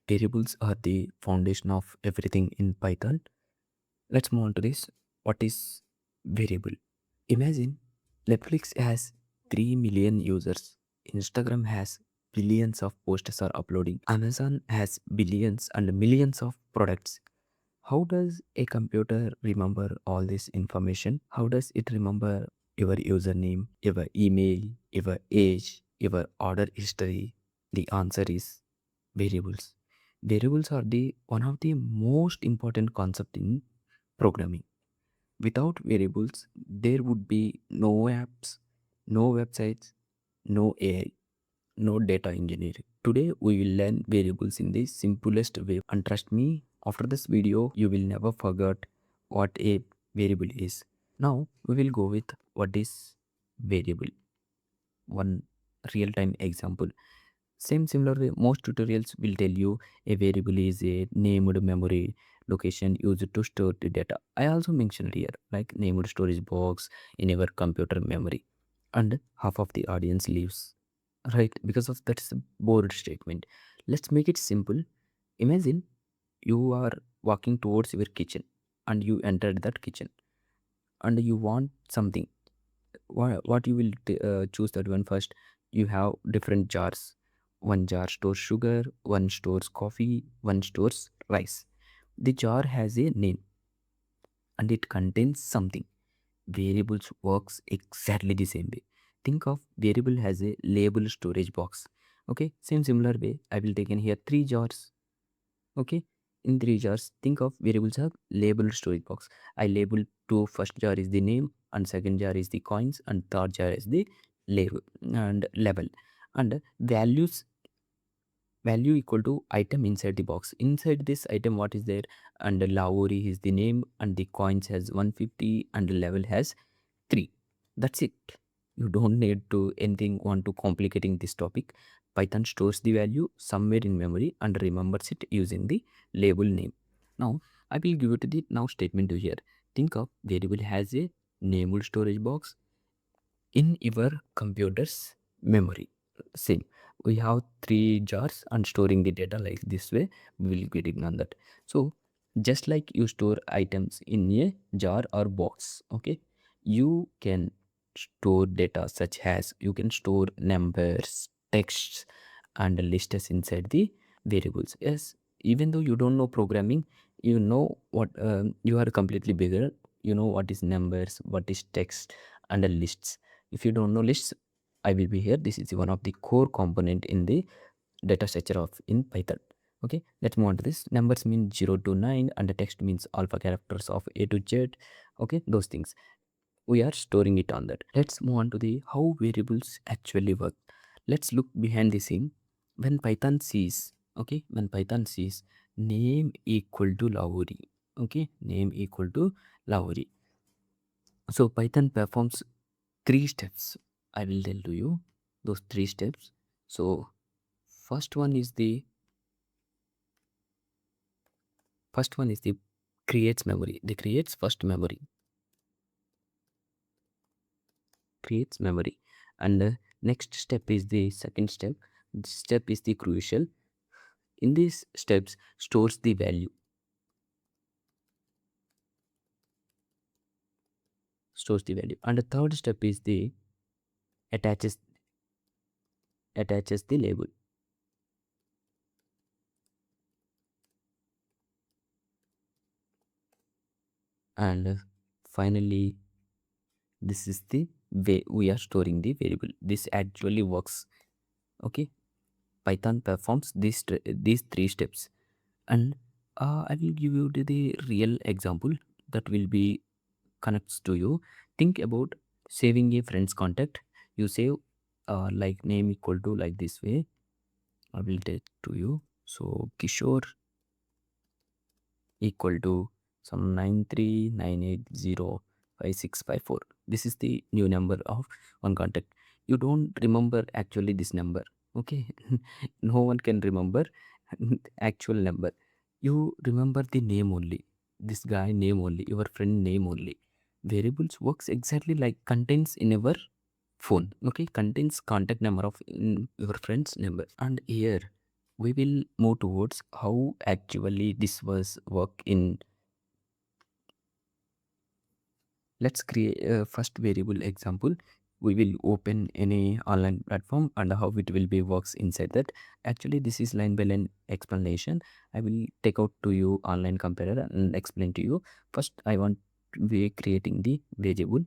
Variables are the foundation of everything in Python. Let's move on to this. What is variable? Imagine Netflix has 3 million users. Instagram has billions of posts are uploading. Amazon has billions and millions of products. How does a computer remember all this information? How does it remember your username, your email, your age, your order history? The answer is variables. Variables are the one of the most important concept in programming. Without variables, there would be no apps, no websites, no AI, no data engineering. Today, we will learn variables in the simplest way. And trust me, after this video, you will never forget what a variable is. Now, we will go with what is variable. One real time example. Same similar way, most tutorials will tell you a variable is a named memory location used to store the data. I also mentioned here like named storage box in our computer memory, and half of the audience leaves, right? Because of that's a bold statement. Let's make it simple. Imagine you are walking towards your kitchen and you entered that kitchen and you want something. What you will choose that one first. You have different jars. One jar stores sugar, one stores coffee, one stores rice. The jar has a name and it contains something. Variables works exactly the same way. Think of variable as a label storage box. Okay, same similar way I will take in here three jars. Okay, in three jars think of variables have labeled storage box. I label two. First jar is the name and second jar is the coins and third jar is the label and level. And value equal to item inside the box. Inside this item what is there? And the Lavuri is the name and the coins has 150 and the level has 3. That's it. You don't need to anything want to complicating this topic. Python stores the value somewhere in memory and remembers it using the label name. Now I will give it the now statement to here. Think of variable has a named storage box in your computer's memory. Same. We have three jars and storing the data like this way. We will get it on that. So just like you store items in a jar or box, okay, you can store data such as you can store numbers, texts, and lists inside the variables. Yes, even though you don't know programming, you know what you are completely bigger. You know what is numbers, what is text, and the lists. If you don't know lists, I will be here. This is one of the core component in the data structure of in Python. Okay, let's move on to this. Numbers mean 0 to 9 and the text means alpha characters of A to Z. Okay, those things we are storing it on that. Let's move on to the how variables actually work. Let's look behind the scene. When Python sees, okay, when Python sees name equal to Lavuri, okay, name equal to Lavuri. So Python performs three steps. I will tell to you those three steps. So first one is the first one is the creates memory. They creates first memory, creates memory, and the next step is the second step. This step is the crucial. In these steps, stores the value, stores the value, and the third step is the attaches attaches the label, and finally this is the way we are storing the variable. This actually works. Okay, Python performs these three steps, and I will give you the real example that will be connects to you. Think about saving a friend's contact. You save like name equal to like this way. I will take to you. So Kishore equal to some 939805654. This is the new number of one contact. You don't remember actually this number. Okay, no one can remember actual number. You remember the name only. This guy name only. Your friend name only. Variables works exactly like contains in our phone. Okay, contains contact number of in your friend's number. And here we will move towards how actually this was work in. Let's create a first variable example. We will open any online platform and how it will be works inside that. Actually, this is line by line explanation. I will take out to you online comparer and explain to you. First, I want to be creating the variable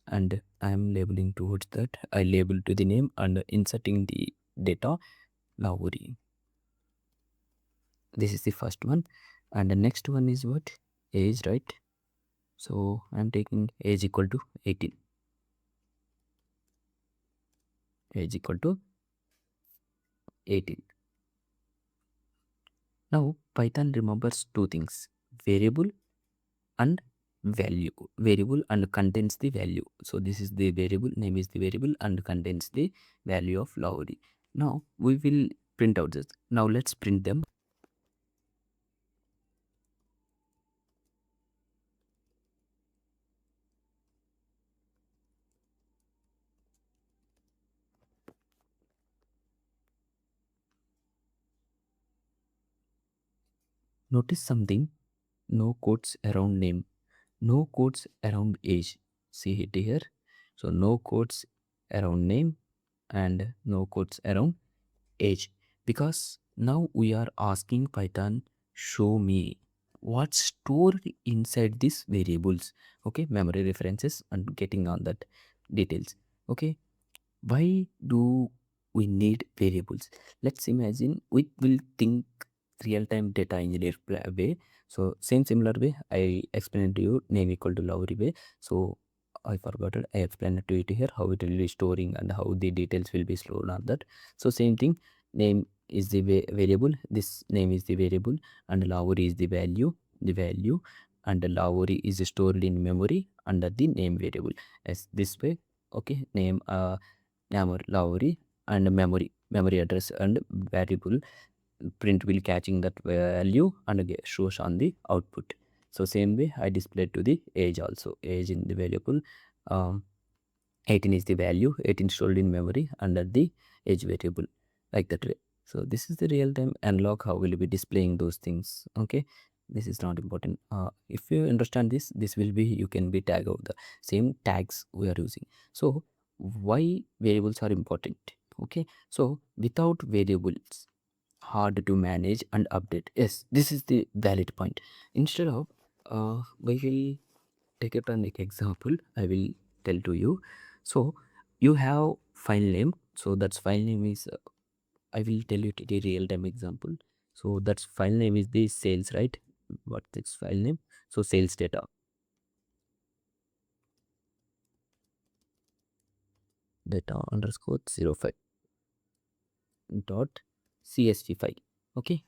and I am labeling towards that. I label to the name and inserting the data Lavuri. This is the first one, and the next one is what? Age, right? So I'm taking age equal to 18. Age equal to 18. Now Python remembers two things: variable and value. Variable and contains the value. So this is the variable, name is the variable and contains the value of Lavuri. Now we will print out this. Now let's print them. Notice something: no quotes around name, no quotes around age. See it here. So no quotes around name and no quotes around age, because now we are asking Python show me what's stored inside these variables. Okay, memory references and getting on that details. Okay, why do we need variables? Let's imagine we will think real-time data engineer way. So same similar way I explained to you, name equal to Lowry way. So I forgot it, I explained it to you here how it will be storing and how the details will be stored on that. So same thing, name is the variable, this name is the variable, and Lowry is the value, and the Lowry is stored in memory under the name variable as this way. Okay, name Lavuri, and memory address and variable print will catching that value and shows on the output. So same way I displayed to the age also, age in the variable, um, 18 is the value, 18 stored in memory under the age variable, like that way. So this is the real time analog how will be displaying those things. Okay, this is not important. If you understand this, this will be, you can be tag out the same tags we are using. So why variables are important? Okay, so without variables hard to manage and update. Yes, this is the valid point. Instead of we will take it an example, I will tell to you. So you have file name, so that's file name is I will tell you the real time example. So that's file name is the sales, right? What this file name? So sales data underscore 05 dot csv file. Okay,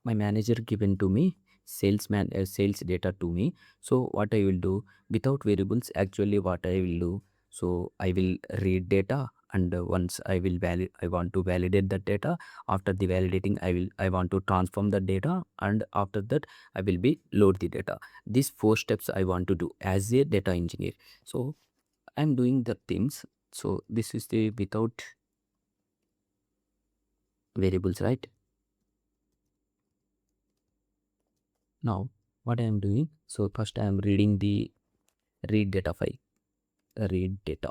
my manager given to me salesman sales data to me. So what I will do without variables, actually what I will do, so I will read data, and once I will valid, I want to validate that data. After the validating, I want to transform the data, and after that I will be load the data. These four steps I want to do as a data engineer. So I'm doing the things. So this is the without variables, right? Now what I am doing, so first I am reading the read data file, read data.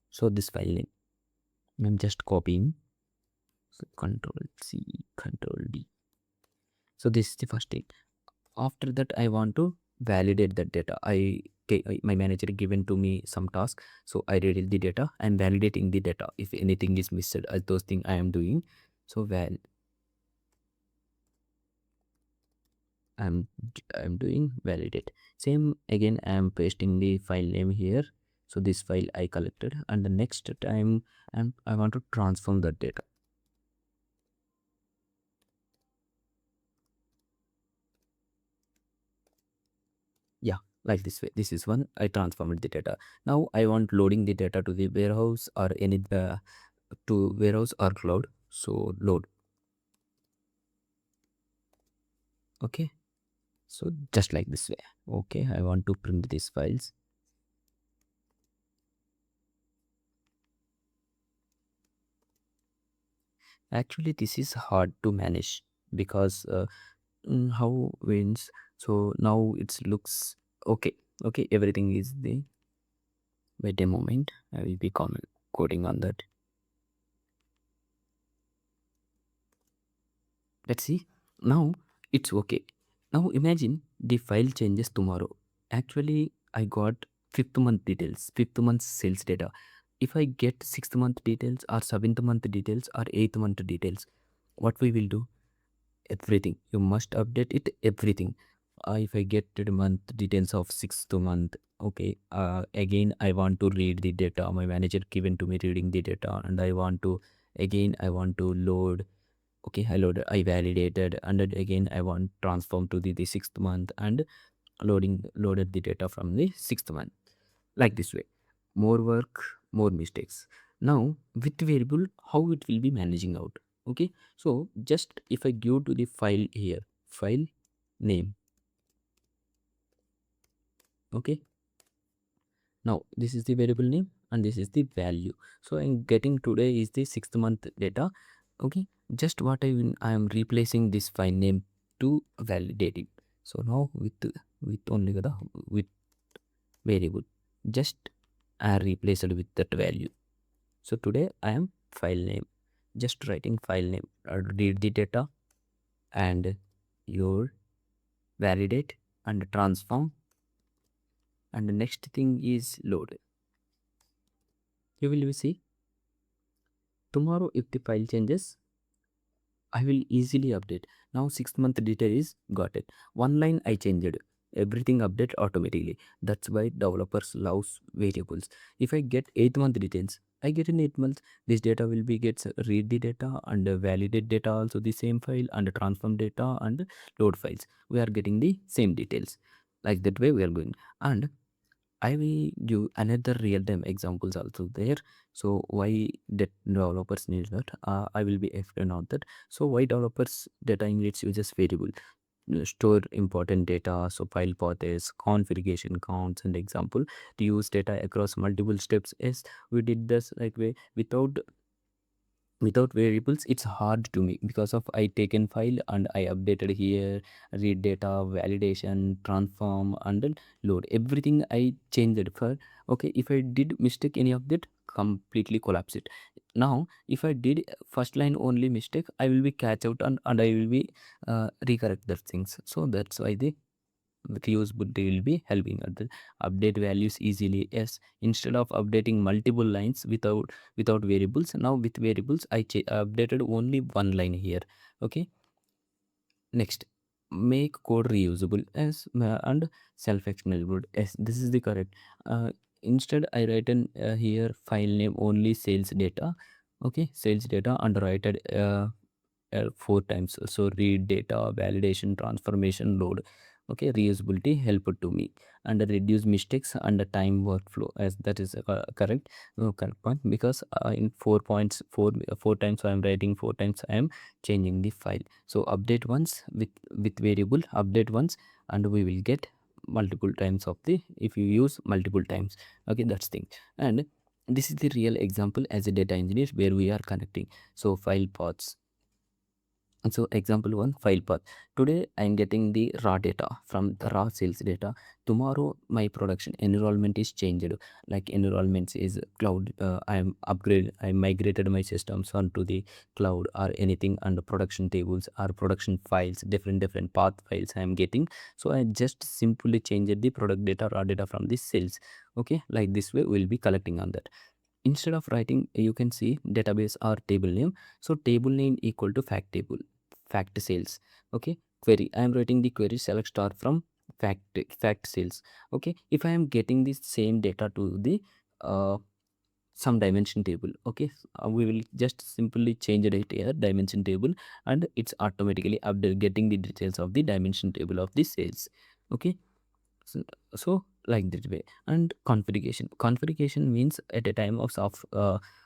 So this file name I'm just copying. So control C, control D. So this is the first thing. After that I want to validate that data. My manager given to me some task, so I read the data and validating the data. If anything is missed, those things I am doing. So I'm I'm doing validate. Same again, I'm pasting the file name here. So this file I collected, and the next time I want to transform that data. Yeah, like this way. This is one I transformed the data. Now I want loading the data to the warehouse or any to warehouse or cloud. So load. Okay. So just like this way. Okay, I want to print these files. Actually, this is hard to manage because how wins. So now it looks okay. Okay, everything is the. Wait a moment. I will be coding on that. Let's see. Now it's okay. Now imagine the file changes tomorrow. Actually, I got fifth month details, fifth month sales data. If I get sixth month details or seventh month details or eighth month details, what we will do? Everything. You must update it, everything. If I get the month details of sixth month, okay. Again, I want to read the data. My manager given to me reading the data, and I want to load. Okay, I loaded, I validated, and then again I want transform to the sixth month and loaded the data from the sixth month, like this way. More work, more mistakes. Now with variable, how it will be managing out? Okay, so just if I give to the file here, file name. Okay, now this is the variable name and this is the value. So I'm getting today is the sixth month data. Okay, just what I am replacing this file name to validate it. So now with only the with variable, just I replaced with that value. So today I am file name, just writing file name. Read the data and your validate and transform, and the next thing is load. You will see tomorrow if the file changes, I will easily update. Now 6 month data is got it. One line I changed. Everything update automatically. That's why developers loves variables. If I get 8 month details, I get in 8 months. This data will be gets read the data and validate data also the same file and transform data and load files. We are getting the same details. Like that way we are going. And I will give another real-time examples also there. So why that developers need that? I will be explain on that. So why developers data ingredients uses variable, store important data, so file paths, configuration counts, and example to use data across multiple steps. Yes, we did this like way without variables it's hard to me because of I taken file and I updated here, read data, validation, transform, and then load everything I changed for. Okay, if I did mistake any of that, completely collapse it. Now if I did first line only mistake, I will be catch out and I will be recorrect the things. So that's why the reusable they will be helping at the update values easily. Yes, instead of updating multiple lines without variables, now with variables I updated only one line here. Okay, next, make code reusable as and self-explainable. Yes, this is the correct. Instead I write in here file name only sales data. Okay, sales data and write it 4 times. So read data, validation, transformation, load. Okay, reusability help to me and reduce mistakes and the time workflow, as that is correct. Correct point, because in 4 points, 4 times I am writing, 4 times I am changing the file. So update once with variable, update once, and we will get multiple times of the if you use multiple times. Okay, that's thing. And this is the real example as a data engineer where we are connecting. So file paths. And so example one, file path. Today I'm getting the raw data from the raw sales data. Tomorrow my production enrollment is changed. Like enrollments is cloud. I migrated my systems onto the cloud or anything, and production tables or production files, different path files I am getting. So I just simply changed the product data, raw data from the sales. Okay, like this way we'll be collecting on that. Instead of writing, you can see database or table name. So table name equal to fact table, fact sales. Okay, query, I am writing the query select star from fact sales. Okay, if I am getting the same data to the uh, some dimension table. Okay, we will just simply change it here dimension table, and it's automatically update getting the details of the dimension table of the sales. Okay, so, so like that way. And configuration means at a time of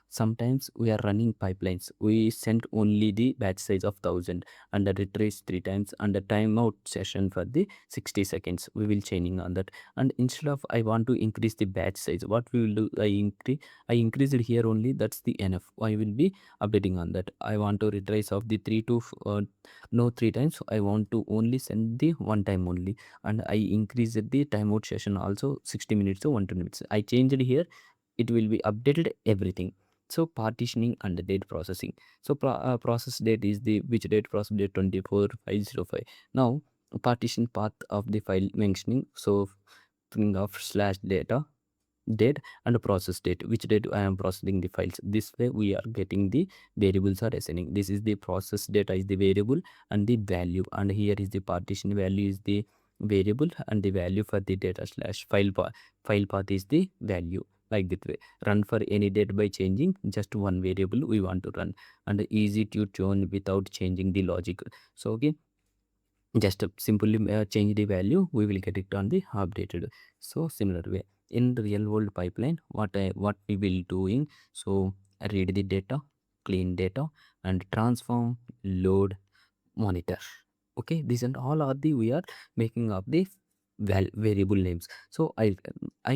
Sometimes we are running pipelines. We send only the batch size of 1000 and the retrace 3 times and the timeout session for the 60 seconds. We will chaining on that. And instead of I want to increase the batch size, what we will do, I increase it here only. That's the enough. I will be updating on that. I want to retrace of the no 3 times. I want to only send the one time only, and I increased the timeout session also 60 minutes to 120 minutes. I changed it here. It will be updated everything. So partitioning and the date processing. So process date is the which date process date 24505. Now partition path of the file mentioning. So string of slash data date and process date, which date I am processing the files. This way we are getting the variables are assigning. This is the process data is the variable and the value, and here is the partition value is the variable and the value for the data slash file path is the value. Like that way, run for any date by changing just one variable we want to run, and easy to tune without changing the logic. So okay, just simply change the value, we will get it on the updated. So similar way in real world pipeline, what we will doing. So read the data, clean data, and transform, load, monitor. Okay, these and all are the we are making up the variable names. So I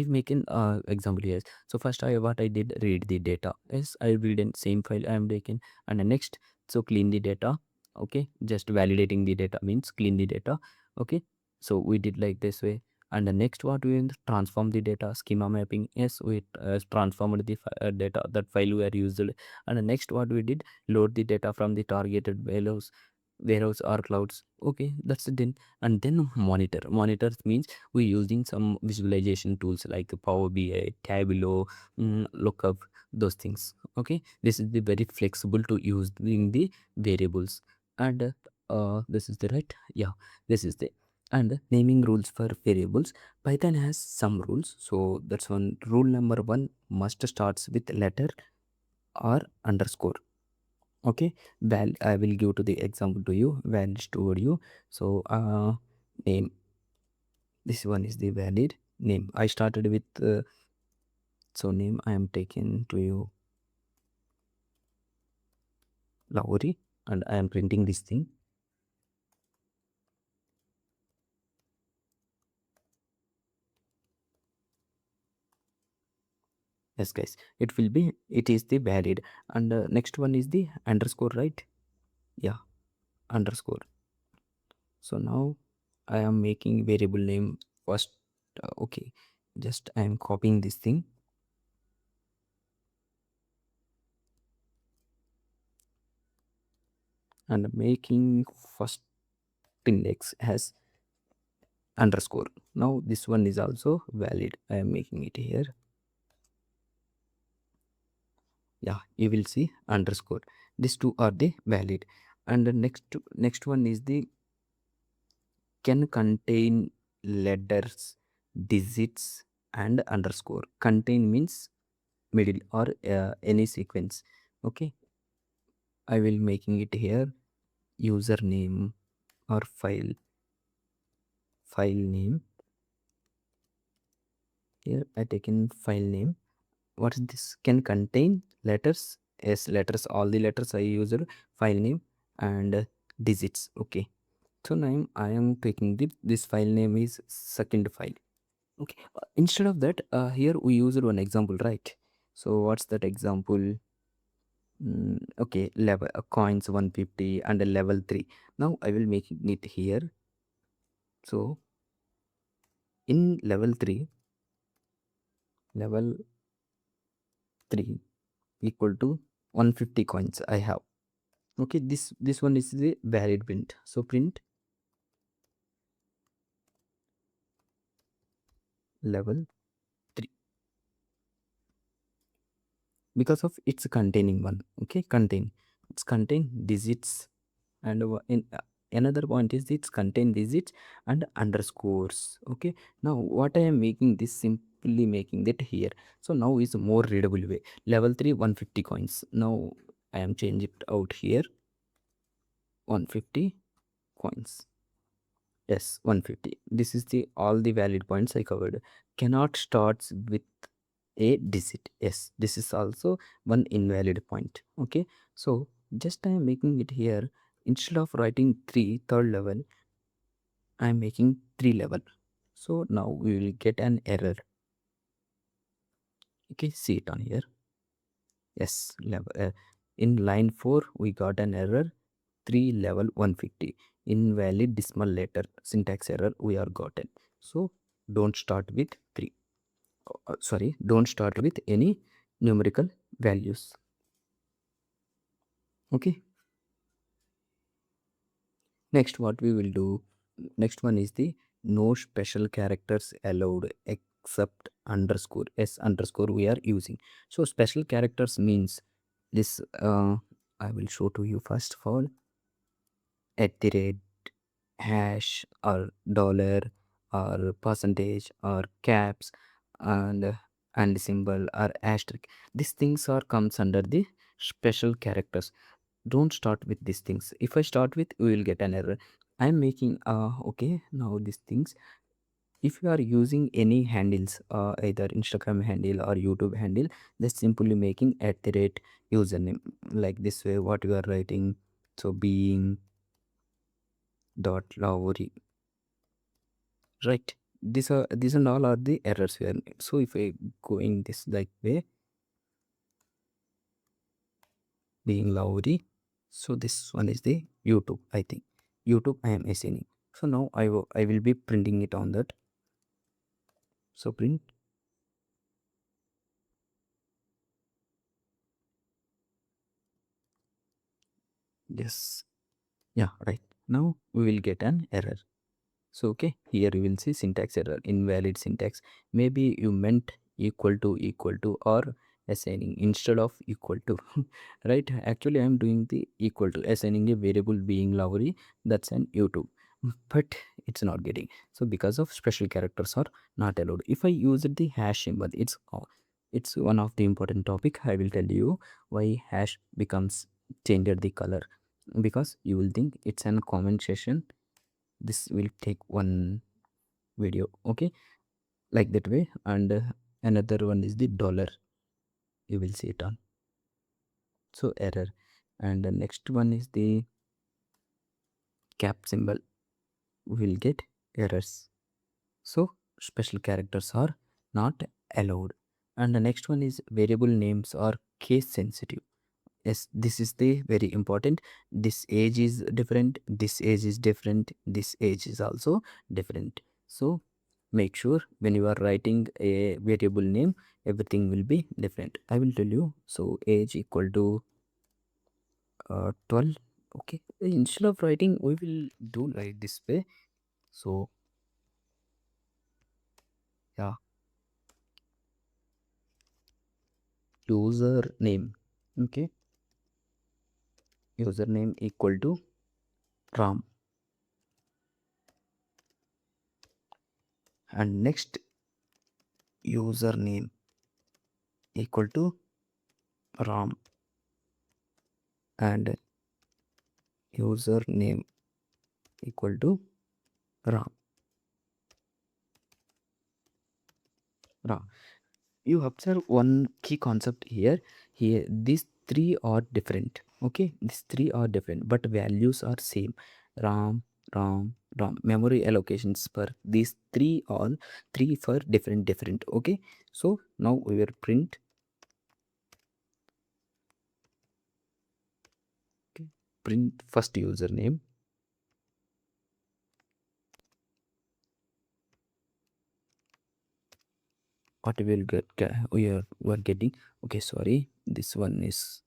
make an example here. So first I what I did, read the data. Yes, I read in same file I am taking. And the next, so clean the data. Okay, just validating the data means clean the data. Okay, so we did like this way. And the next what we will transform the data, schema mapping. Yes, we transformed the data, that file we are used. And the next what we did, load the data from the targeted warehouse or clouds. Okay, that's it then. And then monitors means we using some visualization tools like Power BI, Tableau, lookup, those things. Okay, this is the very flexible to use in the variables. And this is the right, yeah, this is the. And naming rules for variables, Python has some rules. So that's one rule. Number one, must starts with letter or underscore. Okay, well, I will give to the example to you, valid studio. So name, this one is the valid name. I started with so name I am taking to you, Lavuri, and I am printing this thing. Yes guys, it will be, it is the valid. And next one is the underscore, right? Yeah, underscore. So now I am making variable name first. Okay, just I am copying this thing and making first index as underscore. Now this one is also valid. I am making it here. Yeah, you will see underscore. These two are the valid. And the next one is the can contain letters, digits, and underscore. Contain means middle or any sequence. Okay, I will making it here. Username or file name. Here I taken file name. What is this? Can contain letters. Yes, letters, all the letters I used. File name and digits. Okay, so now I am taking this file name is second file. Okay, instead of that, here we used one example, right? So what's that example? Okay, level coins 150 and a level 3. Now I will make it here. So in level 3 equal to 150 coins I have. Okay, this one is the valid print. So print level 3 because of it's containing one. Okay, contain, it's contain digits. And in another point is it's contain digits and underscores. Okay, now what I am making this, simply making that here. So now is a more readable way. Level 3 150 coins. Now I am changing it out here, 150 coins. Yes, 150. This is the all the valid points I covered. Cannot starts with a digit. Yes, this is also one invalid point. Okay, so just I am making it here. Instead of writing 3 third level, I am making 3 level. So now we will get an error. Okay, see it on here. Yes, level in line 4 we got an error, 3 level 150, invalid decimal letter, syntax error we are gotten. So don't start with 3. Sorry, don't start with any numerical values. Okay, next what we will do, next one is the no special characters allowed except underscore s underscore we are using. So special characters means this, I will show to you first of all. At the rate, hash, or dollar, or percentage, or caps, and symbol, or asterisk, these things are comes under the special characters. Don't start with these things. If I start with, we will get an error. I'm making okay, now these things, if you are using any handles, either Instagram handle or YouTube handle, just simply making at the rate username, like this way what you are writing. So being dot Lavuri, right? These and all are the errors here. So if I go in this like way, being Lavuri, so this one is the YouTube, I think. YouTube I am assigning. So now I will be printing it on that. So print. Yes. Yeah, right. Now we will get an error. So okay, here you will see syntax error, invalid syntax. Maybe you meant equal to or assigning instead of equal to. Right? Actually I am doing the equal to, assigning a variable being Lavuri, that's an YouTube. But it's not getting. So because of special characters are not allowed. If I use the hash symbol, it's one of the important topic. I will tell you why hash becomes changed the color, because you will think it's an comment session. This will take one video. Okay, like that way. And another one is the dollar, you will see it on. So error. And the next one is the cap symbol, will get errors. So special characters are not allowed. And the next one is variable names are case sensitive. Yes, this is the very important. This age is different, this age is different, this age is also different. So make sure when you are writing a variable name, everything will be different. I will tell you. So age equal to 12. Okay, instead of writing we will do like this way. So yeah, username. Okay, username equal to ram, and next username equal to ram, and username equal to ram. Ram. You observe one key concept here. Here, these three are different. Okay, these three are different, but values are same. Ram, ram, ram. Memory allocations for these three, all three for different. Okay, so now we will print. Okay, print first username. What we will get? We are getting. Okay, sorry. This one is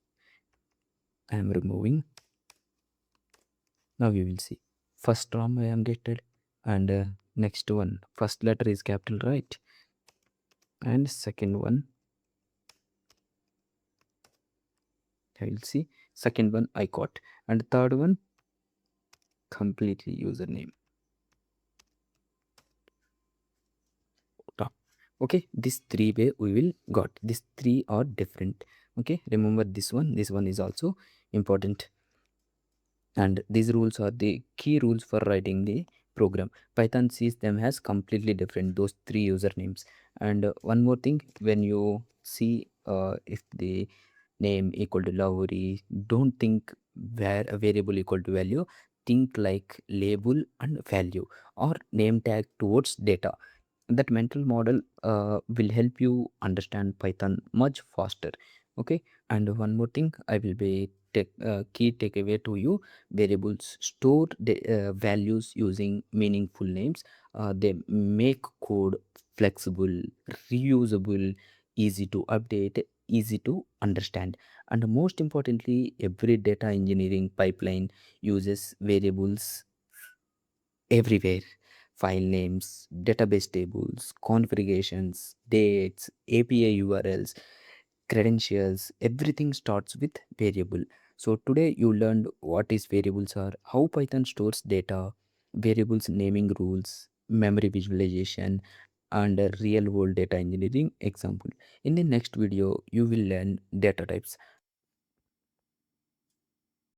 I am removing. Now we will see. First ram I am getted, and next one first letter is capital, right? And second one I will see. Second one I got, and third one completely username. Top. Okay, this three way we will got. These three are different. Okay, remember this one. This one is also important, and these rules are the key rules for writing the program. Python sees them as completely different, those three usernames. And one more thing, when you see if the name equal to Lavuri, don't think where a variable equal to value. Think like label and value or name tag towards data. That mental model will help you understand Python much faster. Okay. And one more thing, I will be key takeaway to you: variables store the values using meaningful names. They make code flexible, reusable, easy to update, easy to understand. And most importantly, every data engineering pipeline uses variables everywhere: file names, database tables, configurations, dates, API URLs, credentials. Everything starts with variable. So today you learned what is variables are, how Python stores data, variables naming rules, memory visualization, and a real world data engineering example. In the next video, you will learn data types,